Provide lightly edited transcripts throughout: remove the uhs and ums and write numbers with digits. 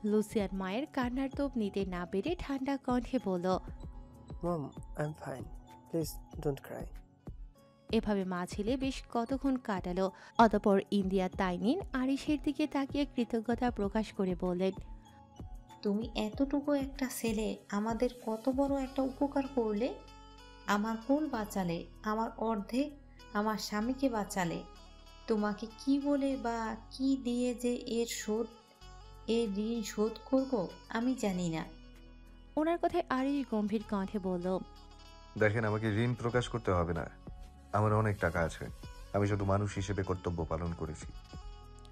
Lucien মায়ের কান্নার তোপ নিতে না পেরে ঠান্ডা কণ্ঠে বলল, mom, I am fine, please don't cry. এভাবে মা ছেলে বেশ কতক্ষণ কাটালো। অতঃপর ইন্দিয়া তাইনিন আরিশের দিকে তাকিয়ে কৃতজ্ঞতা প্রকাশ করে বললেন, তুমি এতটুকু একটা ছেলে আমাদের কত বড় একটা উপকার করলে। আমার কোল বাঁচালে, আমার অর্ধেক আমার স্বামীকে বাঁচালে। তোমাকে কি বলে বা কি দিয়ে যে এর ঋণ শোধ করব আমি জানি না। ওনার কথায় আরিশ গম্ভীর কণ্ঠে বলল, দেখেন, আমাকে ঋণ প্রকাশ করতে হবে না। আমার অনেক টাকা আছে। আমি শুধু মানুষ হিসেবে কর্তব্য পালন করেছি।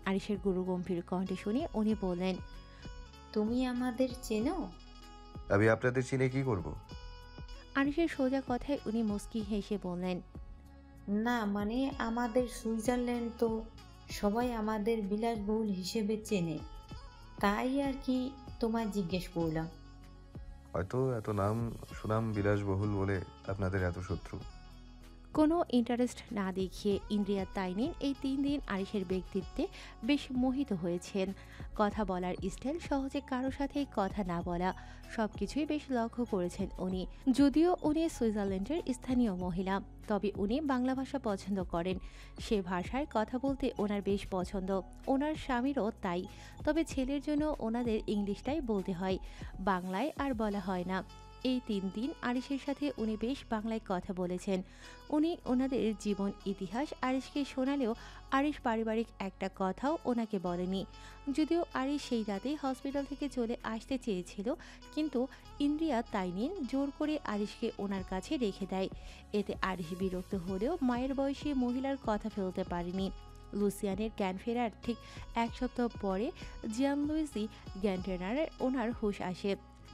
আরিশের গুরু গম্ভীর কণ্ঠে শুনে উনি বললেন, তুমি আমাদের চেনো? আমি আপনাদের চিনে কি করব? আরিশের সোজা কথায় উনি মুস্কি হেসে বললেন, না মানে আমাদের সুইজারল্যান্ড তো সবাই আমাদের বিলাসবহুল হিসেবে চেনে, তাই আর কি তোমায় জিজ্ঞেস করলাম। হয়তো এত নাম সুনাম বিলাসবহুল বলে আপনাদের এত শত্রু। কোনো ইন্টারেস্ট না দেখিয়ে ইন্দ্রিয়া তাইনিন এই 3 দিন আরিশের ব্যক্তিত্বে বেশ মোহিত হয়েছেন। কথা বলার স্টাইল, সহজে কারো সাথেই কথা না বলা, সবকিছুই বেশ লক্ষ্য করেছেন উনি। যদিও উনি সুইজারল্যান্ডের স্থানীয় মহিলা, তবে উনি বাংলা ভাষা পছন্দ করেন। সে ভাষায় কথা বলতে ওনার বেশ পছন্দ। ওনার স্বামীরও তাই। তবে ছেলের জন্য ওনাদের ইংলিশটাই বলতে হয়, বাংলায় আর বলা হয় না। এই 3 দিন আরিশের সাথে উনি বেশ বাংলায় কথা বলেছেন। উনি ওনাদের জীবন ইতিহাস আরিশকে শোনালেও আরিশ পারিবারিক একটা কথাও ওনাকে বলেনি। যদিও আরিশ সেই রাতেই হসপিটাল থেকে চলে আসতে চেয়েছিল, কিন্তু ইন্দ্রিয়া তাইনিন জোর করে আরিশকে ওনার কাছে রেখে দেয়। এতে আরিশ বিরক্ত হলেও মায়ের বয়সী মহিলার কথা ফেলতে পারেনি। লুসিয়ানের জ্ঞান ফেরার ঠিক 1 সপ্তাহ পরে জিয়ান লুইজি গ্যান্টেনারের ওনার হুঁশ আসে।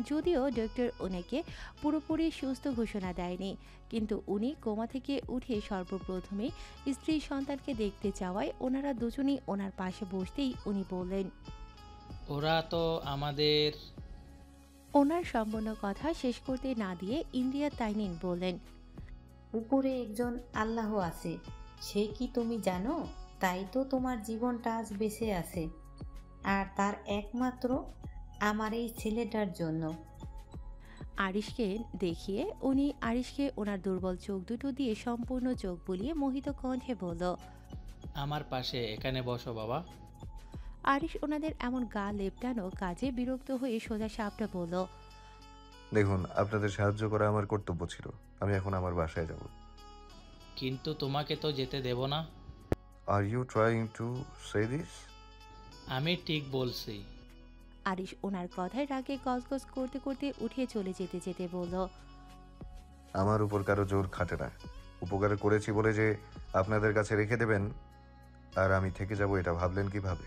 যদিও ডক্টর ওনাকে পুরোপুরি সুস্থ ঘোষণা দেয়নি, কিন্তু উনি কোমা থেকে উঠে সর্বপ্রথমে স্ত্রী সন্তানকে দেখতে চাওয়ায় ওনারা দুজনেই ওনার পাশে বসতেই উনি বললেন, ওরা তো আমাদের। ওনার সম্পূর্ণ কথা শেষ করতে না দিয়ে ইন্ডিয়া তাইনিন বললেন, উপরে একজন আল্লাহ আছে, সে কি তুমি জানো? তাই তো তোমার জীবনটা আজ বেঁচে আছে, আর তার একমাত্র আমার এই ছেলেটার জন্য। আরিশকে দেখিয়ে উনি আরিশকে ওনার দুর্বল চোখ দুটো দিয়ে সম্পূর্ণ চোখ বুলিয়ে মোহিত কণ্ঠে বলল, আমার পাশে এখানে বসো বাবা। আরিশ ওনাদের এমন গা লেপটানো কাজে বিরক্ত হয়ে সোজা সাপটা বলল, দেখুন, আপনাদের সাহায্য করা আমার কর্তব্য ছিল। আমি এখন আমার বাসায় যাব। কিন্তু তোমাকে তো যেতে দেব না। Are you trying to say this? আমি ঠিক বলছি। আরিশ ওনার কথায় রাগে গজগজ করতে করতে উঠে চলে যেতে যেতে বলল, আমার উপর কারো জোর খাটে না। উপকার করেছি বলে যে আপনাদের কাছে রেখে দেবেন আর আমি থেকে যাব, এটা ভাবলেন কিভাবে?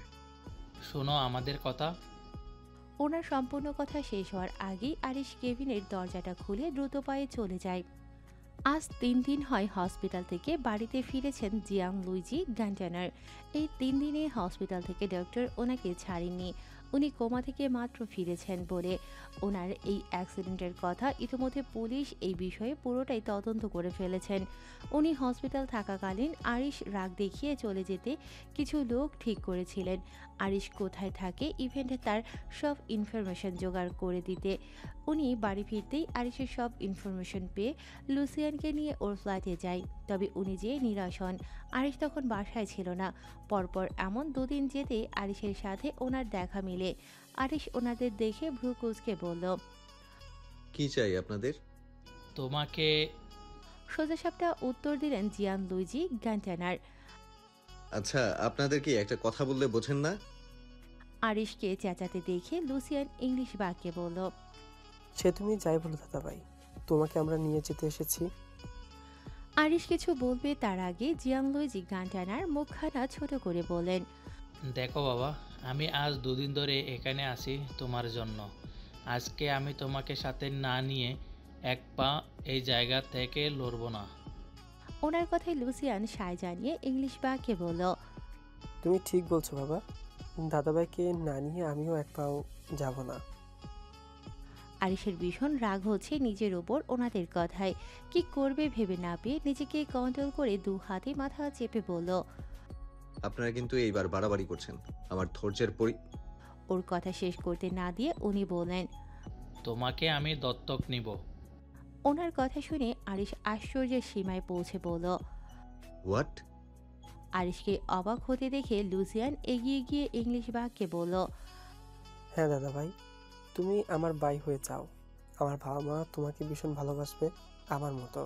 শোনো আমাদের কথা। ওনার সম্পূর্ণ কথা শেষ হওয়ার আগেই আরিশ কেবিনের দরজাটা খুলে দ্রুত পায়ে চলে যায়। আজ 3 দিন হয় হসপিটাল থেকে বাড়িতে ফিরেছেন জিয়াং লুইজি গ্যান্টানার। এই 3 দিনে হসপিটাল থেকে ডক্টর ওনাকে ছাড়েননি। উনি কোমা থেকে মাত্র ফিরেছেন বলে ওনার এই অ্যাক্সিডেন্টের কথা ইতিমধ্যে পুলিশ এই বিষয়ে পুরোটাই তদন্ত করে ফেলেছেন। উনি হসপিটাল থাকাকালীন আরিশ রাগ দেখিয়ে চলে যেতে কিছু লোক ঠিক করেছিলেন আরিশ কোথায় থাকে ইভেন্টে তার সব ইনফরমেশন জোগাড় করে দিতে। উনি বাড়ি ফিরতেই আরিশের সব ইনফরমেশন পেয়ে লুসিয়ানকে নিয়ে ওর ফ্ল্যাটে যায়। তবে উনি যে নিরাশ হন। আরিশ তখন বাসায় ছিল না। পরপর এমন 2 দিন যেতে আরিশের সাথে ওনার দেখা মিলে। আরিশ ওনাদের দেখে ভ্রু কুঁচকে বলল, কি চাই আপনাদের? তোমাকে। সোজাসাপটা উত্তর দিলেন জিয়ান লুইজি গ্যান্টানার। আচ্ছা, আপনাদের কি একটা কথা বললে বোঝেন না? আরিশকে চেঁচাতে দেখে লুসিয়ান ইংলিশ বাক্যে বলল, সে তুমি যাই বলো দাদাভাই, তোমাকে আমরা নিয়ে যেতে এসেছি। আরিশ কিছু বলবে তার আগে জিয়াং লুইজি গ্যান্টানার মুখখানা ছোট করে বলেন, দেখো বাবা, আমি আজ 2 দিন ধরে এখানে আছি তোমার জন্য। আজকে আমি তোমাকে সাথে না নিয়ে এক পা এই জায়গা থেকে লড়ব না। ওনার কথায় লুসিয়ান সায় জানিয়ে ইংলিশ বাক্যে বলল, তুমি ঠিক বলছো বাবা, দাদাভাইকে না নিয়ে আমিও এক পাও যাব না। আরিশের ভীষণ রাগ হচ্ছে নিজের ওপর ওনাদের কথায়। কি করবে ভেবে না পেয়ে নিজেকে কন্ট্রোল করে 2 হাতে মাথা চেপে বলল, আপনারা কিন্তু এইবার বাড়াবাড়ি করছেন। আমার ধৈর্যের ওর কথা শেষ করতে না দিয়ে উনি বললেন, তোমাকে আমি দত্তক নিব। ওনার কথা শুনে আরিশ আশ্চর্যের সীমায় পৌঁছে বলল। হোয়াট? আরিশকে অবাক হতে দেখে লুসিয়ান এগিয়ে গিয়ে ইংলিশ বাক্যে বলল, হ্যাঁ দাদা ভাই, তুমি আমার ভাই হয়ে যাও। আমার বাবা মা তোমাকে ভীষণ ভালোবাসবে, আমার মতো।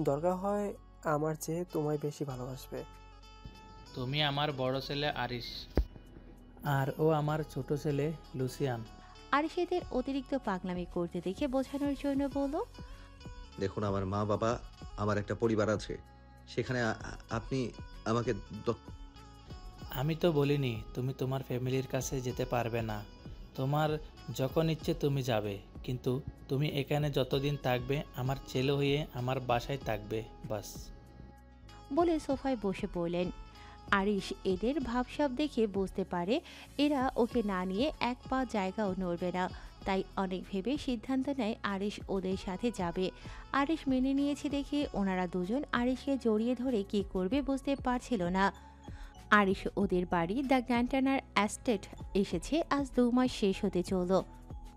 দরকার হয় আমার চেয়ে তোমায় বেশি ভালোবাসবে। তুমি আমার বড় ছেলে আরিশ, আর ও আমার ছোট ছেলে লুসিয়ান। আরিশ এদের অতিরিক্ত পাগলামি করতে দেখে বোঝানোর জন্য বলল, দেখুন, আমার মা বাবা, আমার একটা পরিবার আছে, সেখানে আপনি আমাকে আমি তো বলিনি তুমি তোমার ফ্যামিলির কাছে যেতে পারবে না। তোমার যখন ইচ্ছে তুমি যাবে, কিন্তু তুমি এখানে যতদিন থাকবে আমার ছেলে হয়ে আমার বাসায় থাকবে, বাস। বলে সোফায় বসে পড়লেন। আরিশ এদের ভাবসাব দেখে বুঝতে পারে এরা ওকে না নিয়ে এক পা জায়গাও নড়বে না, তাই অনেক ভেবে সিদ্ধান্ত নেয় আরিশ ওদের সাথে যাবে। আরিশ মেনে নিয়েছে দেখে ওনারা দুজন আরিশকে জড়িয়ে ধরে কি করবে বুঝতে পারছিল না। আরিশ ওদের বাড়ি দ্য গ্যান্টানার অ্যাস্টেট এসেছে আজ 2 মাস শেষ হতে চলল।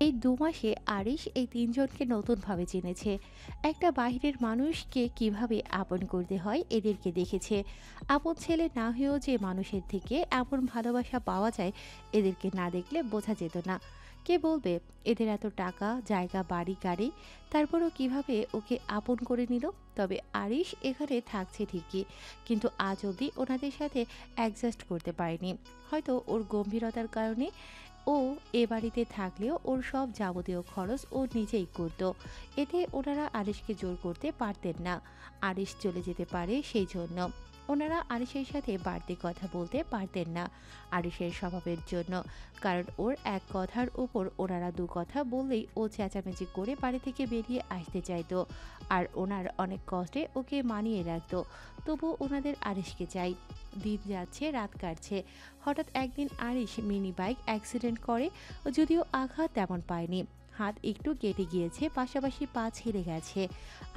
এই 2 মাসে আরিশ এই তিনজনকে নতুনভাবে চিনেছে। একটা বাইরের মানুষকে কিভাবে আপন করতে হয় এদেরকে দেখেছে। আপন ছেলে না হয়েও যে মানুষের থেকে এমন ভালোবাসা পাওয়া যায় এদেরকে না দেখলে বোঝা যেত না। কে বলবে এদের এত টাকা, জায়গা, বাড়ি, গাড়ি, তারপরও কিভাবে ওকে আপন করে নিল। তবে আরিশ এখানে থাকছে ঠিকই, কিন্তু আজ অবধি ওনাদের সাথে অ্যাডজাস্ট করতে পারেনি। হয়তো ওর গম্ভীরতার কারণে ও এ বাড়িতে থাকলেও ওর সব যাবতীয় খরচ ও নিজেই করত। এতে ওনারা আরিশকে জোর করতে পারতেন না। আরিশ চলে যেতে পারে সেই জন্য। ওনারা আরিশের সাথে বাড়তি কথা বলতে পারতেন না আরিশের স্বভাবের জন্য, কারণ ওর এক কথার উপর ওনারা 2 কথা বললেই ও চেঁচামেচি করে বাড়ি থেকে বেরিয়ে আসতে চাইতো। আর ওনার অনেক কষ্টে ওকে মানিয়ে রাখতো, তবু ওনাদের আরিশকে চাই। দিন যাচ্ছে, রাত কাটছে। হঠাৎ একদিন আরিশ মিনি বাইক অ্যাক্সিডেন্ট করে, যদিও আঘাত তেমন পায়নি। হাত একটু কেটে গিয়েছে, পাশাপাশি পা ছিঁড়ে গেছে।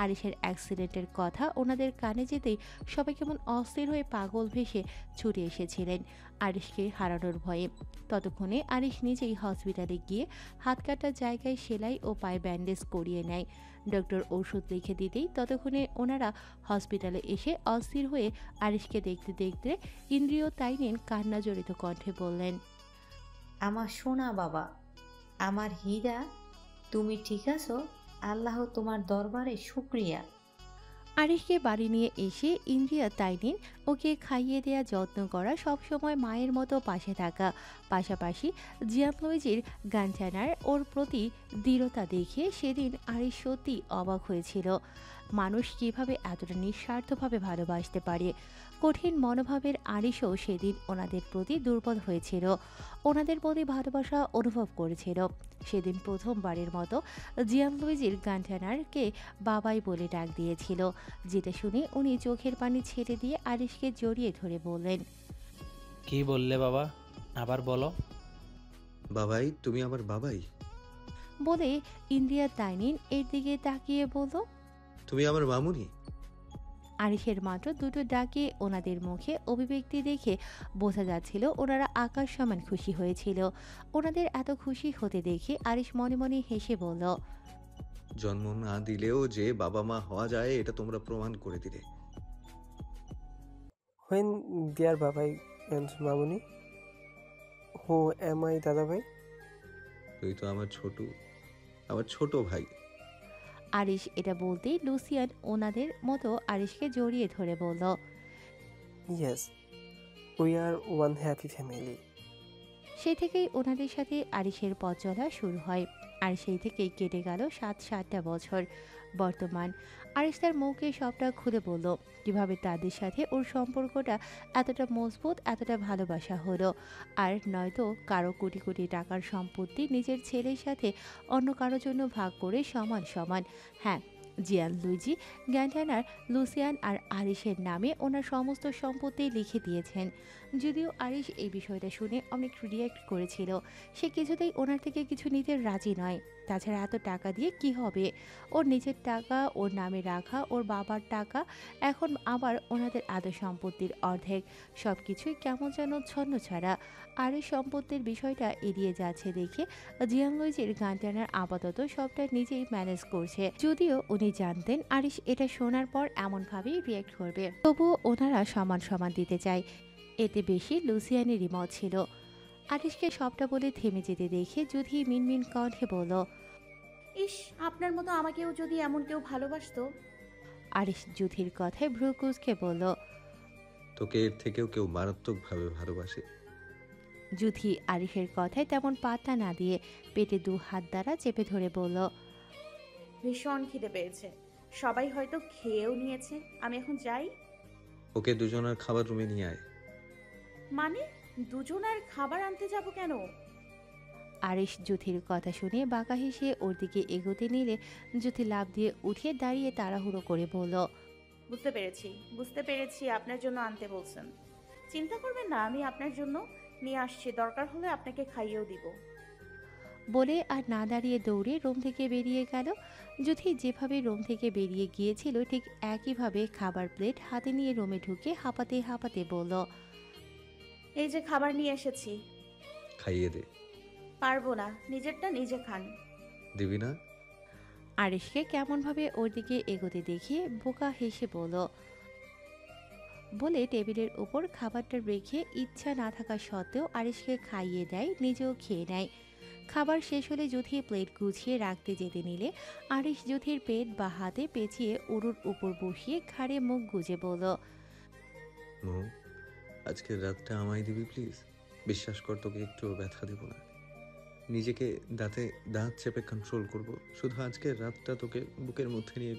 আরিশের অ্যাক্সিডেন্টের কথা ওনাদের কানে যেতেই সবাই কেমন অস্থির হয়ে পাগল ভেসে ছুটে এসেছিলেন আরিশকে হারানোর ভয়ে। ততক্ষণে আরিশ নিজেই হসপিটালে গিয়ে হাত কাটার জায়গায় সেলাই ও পায়ে ব্যান্ডেজ করিয়ে নেয়। ডক্টর ওষুধ লিখে দিতেই ততক্ষণে ওনারা হসপিটালে এসে অস্থির হয়ে আরিশকে দেখতে দেখতে ইন্দ্রিয় তাইনেন কান্না জড়িত কণ্ঠে বললেন, আমার সোনা বাবা, আমার হীরা, তুমি ঠিক আছো? আল্লাহ তোমার দরবারে শুক্রিয়া। আরিশকে বাড়ি নিয়ে এসে ইন্দ্রিয়া তাইনিন ওকে খাইয়ে দেয়া, যত্ন করা, সবসময় মায়ের মতো পাশে থাকা, পাশাপাশি জিয়ান লুইজির গানচানার ওর প্রতি দৃঢ়তা দেখে সেদিন আরিশ সত্যি অবাক হয়েছিল। মানুষ কিভাবে এতটা নিঃস্বার্থভাবে ভালোবাসতে পারে। কঠিন মনোভাবের আরিশও সেদিন ওনাদের প্রতি দুর্বল হয়েছিল, ওনাদের প্রতি ভালোবাসা অনুভব করেছিল। সেদিন প্রথমবারের মতো জিয়ান লুইজির গানচানারকে বাবাই বলে ডাক দিয়েছিল, যেটা শুনে উনি চোখের পানি ছেড়ে দিয়ে আরিশকে জড়িয়ে ধরে বললেন, কি বললে বাবা, আবার বলো। বাবাই, তুমি আমার বাবাই। বলে ইন্দ্রিয়া তাইনিন এর দিকে তাকিয়ে বলল। তুমি আমার মামুনি। আরিশের মাত্র 2টো ডাকে ওনাদের মুখে অভিব্যক্তি দেখে বোঝা যাচ্ছিল ওনারা আকাশ সমান খুশি হয়েছিল। ওনাদের এত খুশি হতে দেখে আরিশ মনে মনে হেসে বলল, জন্ম না দিলেও যে বাবা মা হওয়া যায় এটা তোমরা প্রমাণ করে দিলে। হোয়েন দেয়ার বাবাই and Mamuni, who am I দাদা ভাই? তুই তো আমার ছোট ভাই। আরিশ এটা বলতেই লুসিয়ান ওনাদের মতো আরিশকে জড়িয়ে ধরে বলল, yes, we are one happy family. সে থেকেই ওনাদের সাথে আরিশের পথ চলা শুরু হয়। আর সেই থেকেই কেটে গেল 7-8টা বছর। বর্তমান আরিশ তার মুখে সবটা খুলে বলল কিভাবে তাদের সাথে ওর সম্পর্কটা এতটা মজবুত, এতটা ভালোবাসা হলো। আর নয়তো কারো কোটি কোটি টাকার সম্পত্তি নিজের ছেলের সাথে অন্য কারোর জন্য ভাগ করে সমান সমান। হ্যাঁ, জিয়ান লুইজি গ্যান্টানার লুসিয়ান আর আরিশের নামে ওনার সমস্ত সম্পত্তি লিখে দিয়েছেন। যদিও আরিশ এই বিষয়টা শুনে অনেক রিয়্যাক্ট করেছিল, সে কিছুতেই ওনার থেকে কিছু নিতে রাজি নয়। তাছাড়া এত টাকা দিয়ে কি হবে? ওর নিজের টাকা ওর নামে রাখা, ওর বাবার টাকা, এখন আবার ওনাদের আদর সম্পত্তির অর্ধেক, সব কিছুই কেমন যেন ছন্নছাড়া। আর এই সম্পত্তির বিষয়টা এড়িয়ে যাচ্ছে দেখে জিয়াং লুইজের গান টানার আপাতত সবটা নিজেই ম্যানেজ করছে। যদিও উনি জানতেন আরিশ এটা শোনার পর এমনভাবেই রিয়্যাক্ট করবে, তবুও ওনারা সমান সমান দিতে চায়। এতে বেশি লুসিয়ানেরই মত ছিল। আরিশকে সবটা বলে থেমে যেতে দেখে যুধি মিনমিন কণ্ঠে বলল, ইস, আপনার মতো আমাকেও যদি এমন কেউ ভালোবাসতো। আরিশ যুধির কথায় ভ্রু কুঁচকে বলল। তোকে এর থেকেও কেউ মারাত্মকভাবে ভালোবাসে। যুধি আরিশের কথায় তেমন পাত্তা না দিয়ে পেটে দু হাত দ্বারা চেপে ধরে বলল, ভীষণ খিদে পেয়েছে, সবাই হয়তো খেয়েও নিয়েছে। আমি এখন যাই। ওকে দুজনের খাবার রুমে নিয়ে আয়। মানে, দুজনের খাবার আনতে যাব কেন? আরিশ যুথির কথা শুনে বাঁকা হেসে ওর দিকে এগোতে নিলে যুথি লাফ দিয়ে উঠে দাঁড়িয়ে তাড়াহুড়ো করে বলল, বুঝতে পেরেছি আপনার জন্য আনতে বলছেন। চিন্তা করবেন না, আমি আপনার জন্য নিয়ে আসছি, দরকার হলে আপনাকে খাইয়েও দিব। বলে আর না দাঁড়িয়ে দৌড়ে রুম থেকে বেরিয়ে গেল। যুথি যেভাবে রুম থেকে বেরিয়ে গিয়েছিল ঠিক একইভাবে খাবার প্লেট হাতে নিয়ে রুমে ঢুকে হাঁপাতে হাঁপাতে বলল, এই যে খাবার নিয়ে এসেছি। খাইয়ে দে। পারবো না, নিজেরটা নিজে খান। দিবি না? আরিশকে কেমনভাবে ওর দিকে এগোতে দেখে বোকা হেসে বলে টেবিলের উপর খাবারটা রেখে ইচ্ছা না থাকা সত্ত্বেও আরিশকে খাইয়ে দেয়, নিজেও খেয়ে নেয়। খাবার শেষ হলে যুথি প্লেট গুছিয়ে রাখতে যেতে নিলে আরিশ যুথির পেট বা হাতে পেঁচিয়ে উরুর উপর বসিয়ে ঘাড়ে মুখ গুজে বলল, মো, আজকের রাতটা আমায় দিবি প্লিজ। বিশ্বাস কর, তোকে একটু ব্যথা দেব না। নিজেকে দাঁত চেপে কন্ট্রোল করব। শুধু আজকের রাতটা তোকে বুকের মধ্যে নিয়ে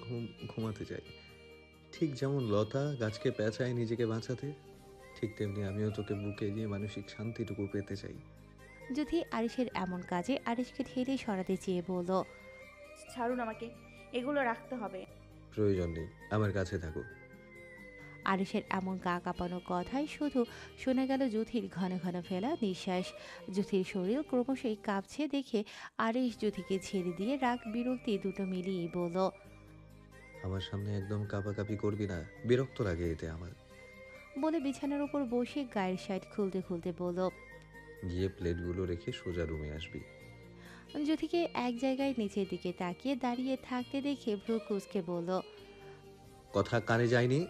ঘুমাতে চাই। ঠিক যেমন লতা গাছকে পেঁচায় নিজেকে বাঁচাতে, ঠিক তেমনি আমিও তোকে বুকে নিয়ে মানসিক শান্তিটুকু পেতে চাই। যুথি আরিশের এমন কাজে আরিশকে ঠেলে সরাতে চেয়ে বলল, ছাড়ুন আমাকে, এগুলো রাখতে হবে। প্রয়োজন নেই, আমার কাছে থাকো। আরিশের এমন গা কাঁপানো কথায় শুধু শোনা গেল যুথির ঘন ঘন ফেলা নিঃশ্বাস। যুথির শরীর ক্রমশই কাঁপছে দেখে আরিশ যুথিকে ছেড়ে দিয়ে রাগ বিরক্তি দুটো মিলিয়ে বলল, আমার সামনে একদম কাঁপাকাঁপি করবি না, বিরক্ত লাগে এতে আমার। বলে বিছানার উপর বসে গায়ের শার্ট খুলতে খুলতে বলল, গিয়ে প্লেটগুলো রেখে সোজা রুমে আসবি। যুথিকে এক জায়গায় নিচের দিকে তাকিয়ে দাঁড়িয়ে থাকতে দেখে ভ্রু কুঁচকে বলল। কথা কানে যায়নি?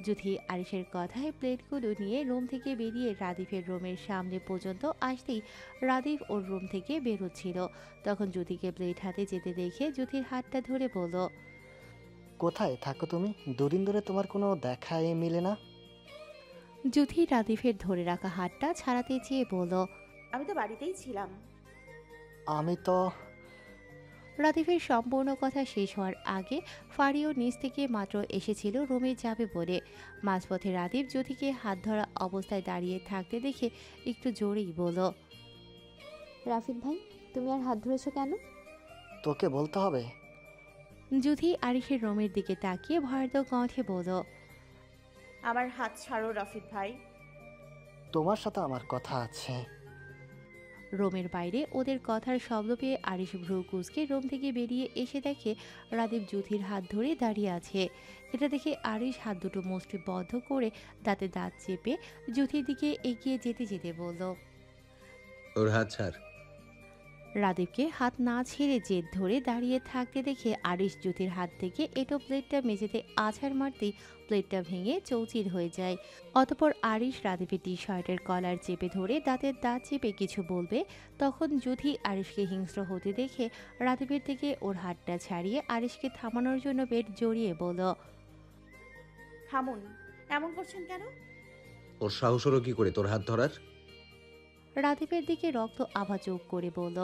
যুথি আরিশের কথায় প্লেটগুলো নিয়ে রুম থেকে বেরিয়ে রাদীফের রুমের সামনে পর্যন্ত আসতেই রাদীফ ওর রুম থেকে বেরোচ্ছিল। তখন যুথিকে প্লেট হাতে যেতে দেখে যুথির হাতটা ধরে বলল, কোথায় থাকো তুমি? দুদিন ধরে তোমার কোনো দেখাই মিলে না। যুথি রাদীফের ধরে রাখা হাতটা ছাড়াতে চেয়ে বলল, আমি তো বাড়িতেই ছিলাম। আমি তো রাদীফের সম্পূর্ণ কথা শেষ হওয়ার আগে ফারিও নিচ থেকে মাত্র এসেছিল রুমে যাবে বলে। মাঝপথে রাদীফ যুথিকে হাত ধরা অবস্থায় দাঁড়িয়ে থাকতে দেখে একটু জোরেই বলল, রাফিদ ভাই, তুমি আর হাত ধরেছো কেন? তোকে বলতে হবে? যুথি আরিশের রুমের দিকে তাকিয়ে ভয়ার্থ কণ্ঠে বলল, আমার হাত ছাড়ো রাফিদ ভাই। তোমার সাথে আমার কথা আছে। রুমের বাইরে ওদের কথার শব্দ পেয়ে আরিশ ভ্রু কুঁচকে রুম থেকে বেরিয়ে এসে দেখে রাদীপ যুথির হাত ধরে দাঁড়িয়ে আছে। এটা দেখে আরিশ হাত দুটো মুষ্টিবদ্ধ করে দাঁতে দাঁত চেপে যুথির দিকে এগিয়ে যেতে যেতে বলল, ওর হাত ছাড়। রাদীপকে হাত না ছেড়ে জেদ ধরে দাঁড়িয়ে থাকতে দেখে আরিশ যুথির হাত থেকে এটো প্লেটটা মেঝেতে আছাড় মারতেই প্লেটটা ভেঙে চৌচির হয়ে যায়। অতপর আরিশ রাদীপের টি শার্টের কলার চেপে ধরে দাঁতের দাঁত চেপে কিছু বলবে, তখন যুথি আরিশকে হিংস্র হতে দেখে রাদীপের থেকে ওর হাতটা ছাড়িয়ে আরিশকে থামানোর জন্য পেট জড়িয়ে বলল, থামুন, এমন করছেন কেন? ওর সাহস হলো কি করে তোর হাত ধরার? রাদীপের দিকে রক্ত আভা চোখ করে বলল।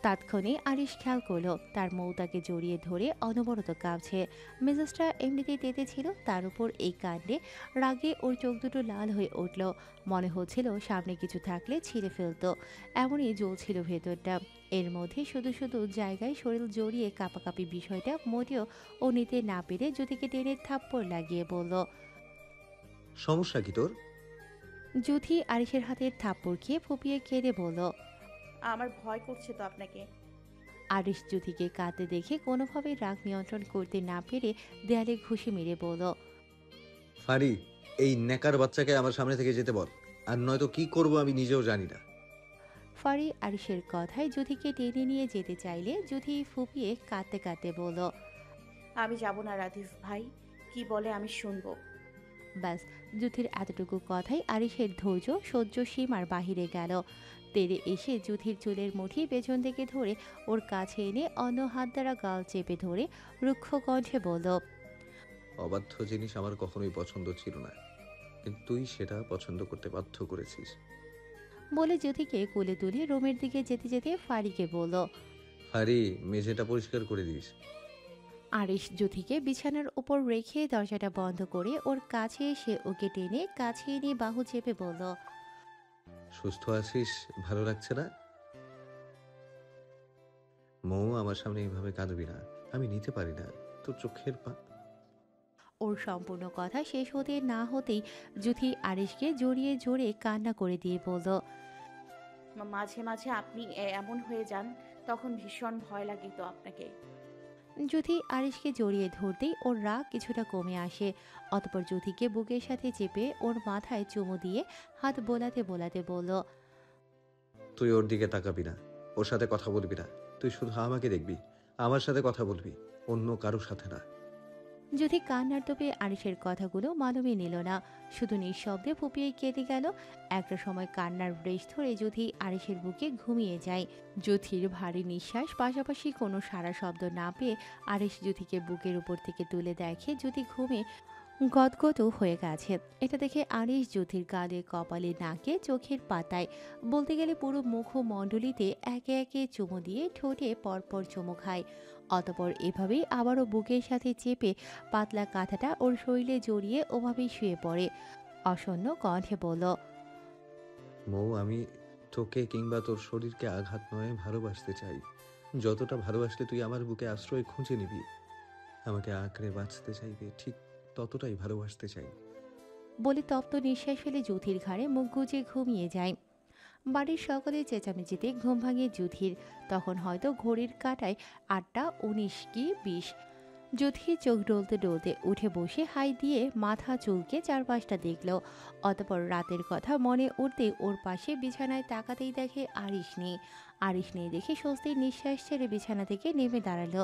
তাৎক্ষণিক আরিশ খেয়াল করলো তার মৌতাকে জড়িয়ে ধরে অনবরত কাঁপছে। মেজাজটা এমনিতেই তেতে ছিল, তার উপর এই কাণ্ডে রাগে ওর চোখ দুটো লাল হয়ে উঠল। মনে হচ্ছিল সামনে কিছু থাকলে ছিঁড়ে ফেলতো, এমনই জ্বলছিল ভেতরটা। এর মধ্যে শুধু শুধু জায়গায় শরীর জড়িয়ে কাঁপাকাঁপি বিষয়টা মোটেও ও নিতে না পেরে জ্যোতিকে টেনে থাপ্পড় লাগিয়ে বলল, সমস্যা কি তোর? যুথি আরিশের হাতে থাপ্পড় খেয়ে ফুপিয়ে কেঁদে বলল। আমার ভয় করছে তো আপনাকে। আরিশ যুথিকে কাঁদতে দেখে কোনোভাবেই রাগ নিয়ন্ত্রণ করতে না পেরে দেয়ালে ঘুষি মেরে বলল। ফারি, এই নেকার বাচ্চাকে আমার সামনে থেকে যেতে বল, আর নয়তো কি করব আমি নিজেও জানি না। ফারি আরিশের কথায় যুথিকে টেনে নিয়ে যেতে চাইলে যুথি ফুপিয়ে কাঁদতে কাঁদতে বলল। আমি যাব না রাধিফ ভাই, কি বলে আমি শুনবো। ব্যাস, যুথির এতটুকু কথাই আরিশের ধৈর্য সহ্য সীমার বাহিরে গেল। তেড়ে এসে যুথির চুলের মুঠি পেছন থেকে ধরে ওর কাছে এনে অন্য হাত দ্বারা গাল চেপে ধরে রুক্ষ কণ্ঠে বলল। অবাধ্য জিনিস আমার কখনোই পছন্দ ছিল না, কিন্তু তুই সেটা পছন্দ করতে বাধ্য করেছিস। বলে যুথিকে কোলে তুলে রুমের দিকে যেতে যেতে ফারিকে বলল। ফারি, মেঝেটা পরিষ্কার করে দিস। আরিশ যুথিকে বিছানার উপর রেখে দরজাটা বন্ধ করে ওর কাছে এসে ওকে টেনে কাছে এনে বাহু চেপে বলল। সুস্থ আছিস? ভালো লাগছে না? মৌ, আমার সামনে এইভাবে কাঁদবি না, আমি নিতে পারি না তোর চোখের ওর সম্পূর্ণ কথা শেষ হতে না হতেই যুথি আরিশকে জড়িয়ে জোরে কান্না করে দিয়ে বলল। মাঝে মাঝে আপনি এমন হয়ে যান, তখন ভীষণ ভয় লাগে তো আপনাকে। যুথি আরিশকে জড়িয়ে ধরতেই ওর রাগ কিছুটা কমে আসে। অতঃপর যুথিকে বুকের সাথে চেপে ওর মাথায় চুমু দিয়ে হাত বোলাতে বোলাতে বলল। তুই ওর দিকে তাকাবি না, ওর সাথে কথা বলবি না, তুই শুধু আমাকে দেখবি, আমার সাথে কথা বলবি, অন্য কারোর সাথে না। যুথি কান্নার তোপে আরিশের কথাগুলো মানবে নিল না, শুধু নিঃশব্দে ফুপিয়ে কেঁদে গেল। একটা সময় কান্নার রেশ ধরে যুথি আরিশের বুকে ঘুমিয়ে যায়। যুথির ভারী নিঃশ্বাস পাশাপাশি কোনো সারা শব্দ না পেয়ে আরিশ যুথিকে বুকের উপর থেকে তুলে দেখে যুথি ঘুমে গদগদ হয়ে গেছে। এটা দেখে আরিশ যুথির গালে, কপালে, নাকে, চোখের পাতায়, বলতে গেলে পুরো মুখমণ্ডলীতে একে একে চুমু দিয়ে ঠোঁটে পরপর চুমু খায়। অতপর এভাবেই আবারও বুকের সাথে চেপে পাতলা কাঁথাটা ওর শরীরে জড়িয়ে ওভাবেই শুয়ে পড়ে। অসন্ন কণ্ঠে বলল। মৌ, আমি তোকে কিংবা তোর শরীরকে আঘাত নয়, ভালোবাসতে চাই। যতটা ভালোবাসলে তুই আমার বুকে আশ্রয় খুঁজে নিবি, আমাকে আঁকড়ে বাঁচতে চাইবে, ঠিক ততটাই ভালোবাসতে চাই। বলে তপ্ত নিঃশ্বাস ফেলে যুথির ঘাড়ে মুখ গুজে ঘুমিয়ে যায়। বাড়ির সকলের চেঁচামেচিতে ঘুম ভাঙে যুথির। তখন হয়তো ঘড়ির কাঁটায় 8টা 19 কি 20। যুথি চোখ ডলতে ডলতে উঠে বসে হাই দিয়ে মাথা চুলকে চারপাশটা দেখল। অতপর রাতের কথা মনে উঠতে ওর পাশে বিছানায় তাকাতেই দেখে আরিশ নেই। আরিশ নেই দেখে স্বস্তির নিঃশ্বাস ছেড়ে বিছানা থেকে নেমে দাঁড়ালো।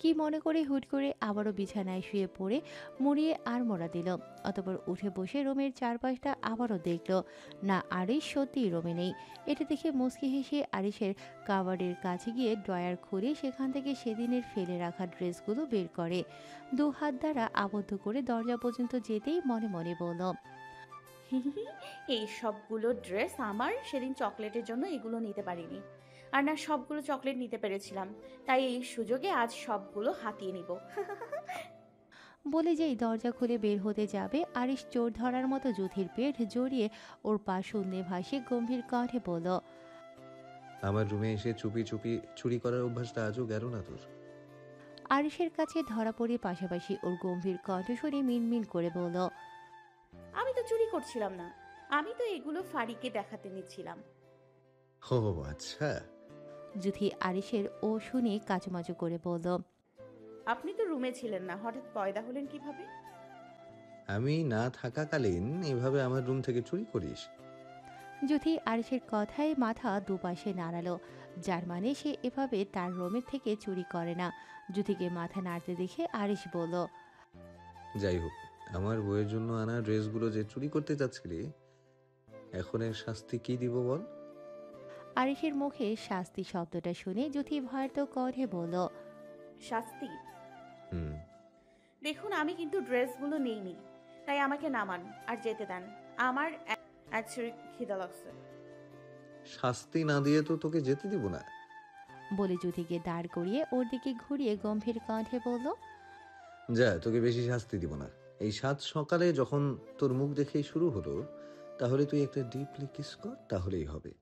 কি মনে করে হুট করে আবারও বিছানায় শুয়ে পড়ে মুড়িয়ে আর মোড়া দিল। অতপর উঠে বসে রুমের চারপাশটা আবারও দেখল। না, আরিশ সত্যিই রুমে নেই। এটা দেখে মুচকি হেসে আরিশের কাভার্ডের কাছে গিয়ে ড্রয়ার খুলে সেখান থেকে সেদিনের ফেলে রাখা ড্রেসগুলো বের করে দু হাত দ্বারা আবদ্ধ করে দরজা পর্যন্ত যেতেই মনে মনে বলল। এই সবগুলো ড্রেস আমার, সেদিন চকলেটের জন্য এগুলো নিতে পারিনি, আর না সবগুলো চকলেট নিতে পেরেছিলাম, তাই এই সুযোগে আজ সবগুলো হাতিয়ে নিব। বলে যেই দরজা খুলে বের হতে যাবে আরিশ চোর ধরার মতো যুথির পেট জড়িয়ে ওর পা শূন্যে ভাসে গম্ভীর কণ্ঠে বলল। আমার রুমে এসে চুপি চুপি চুরি করার অভ্যাসটা আজও গেল না তোর? আরিশের কাছে ধরা পড়ে পাশাপাশি ওর গম্ভীর কণ্ঠ শুনে মিনমিন করে বলল। আমি তো চুরি করছিলাম না, আমি তো এগুলো ফারিকে দেখাতে নিচ্ছিলাম। ও আচ্ছা। যুথি আরিশের ও শুনে কাচুমাচু করে বলল। আপনি তো রুমে ছিলেন না, হঠাৎ পয়দা হলেন কিভাবে? আমি না থাকাকালীন এভাবে আমার রুম থেকে চুরি করিস? যুথি আরিশের কথায় মাথা দুপাশে নাড়ালো, যার মানে সে এভাবে তার রুমের থেকে চুরি করে না। যুথিকে মাথা নাড়তে দেখে আরিশ বলল। যাই হোক, আমার বইয়ের জন্য আনা ড্রেসগুলো যে চুরি করতে যাচ্ছিলি, এখন এর শাস্তি কি দিব বল? আরিশের মুখে শাস্তি শব্দটা শুনে যুথি ভয়ার্ত কণ্ঠে বলল। শাস্তি? হুম। দেখুন, আমি কিন্তু ড্রেসগুলো নেইনি, তাই আমাকে নামান আর যেতে দেন। আমার অ্যাকচুয়ালি খিদা লাগছে। শাস্তি না দিয়ে তো তোকে যেতে দিব না। বলে যুথিকে দাঁড় করিয়ে ওর দিকে ঘুরিয়ে গম্ভীর কণ্ঠে বলল। যা, তোকে বেশি শাস্তি দিব না। এই সাত সকালে যখন তোর মুখ দেখেই শুরু হলো, তাহলে তুই একটা ডিপলি কিস কর, তাহলেই হবে।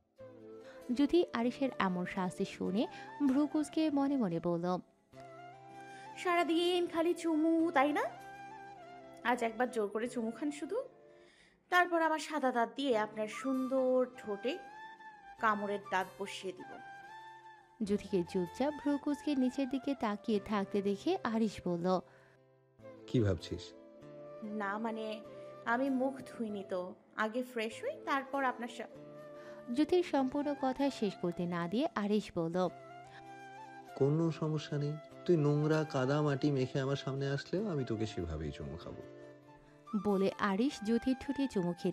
যুথি আরিশের এমন শাস্তি শুনে ভ্রু কুঁচকে মনে মনে বলল। সারাদিন খালি চুমু, তাই না? আজ একবার জোর করে চুমু খান শুধু, তারপর আমার সাদা দাঁত দিয়ে আপনার সুন্দর ঠোঁটে কামড়ের দাঁত বসিয়ে দিব। জুথিকে চুপচাপ ভ্রু কুঁচকে নিচের দিকে তাকিয়ে থাকতে দেখে আরিশ বলল, কি ভাবছিস? না মানে আমি মুখ ধুইনি তো, আগে ফ্রেশ হই তারপর আপনার জুথির সম্পূর্ণ কথা শেষ করতে না দিয়ে আরিশ বলল, কোনো সমস্যা নেই, তুই নোংরা কাদা মাটি মেখে আমার সামনে আসলেও আমি তোকে সেভাবেই চুমু খাবো। বলে আরিশ জুথির ঠোঁটে চুমু খেতে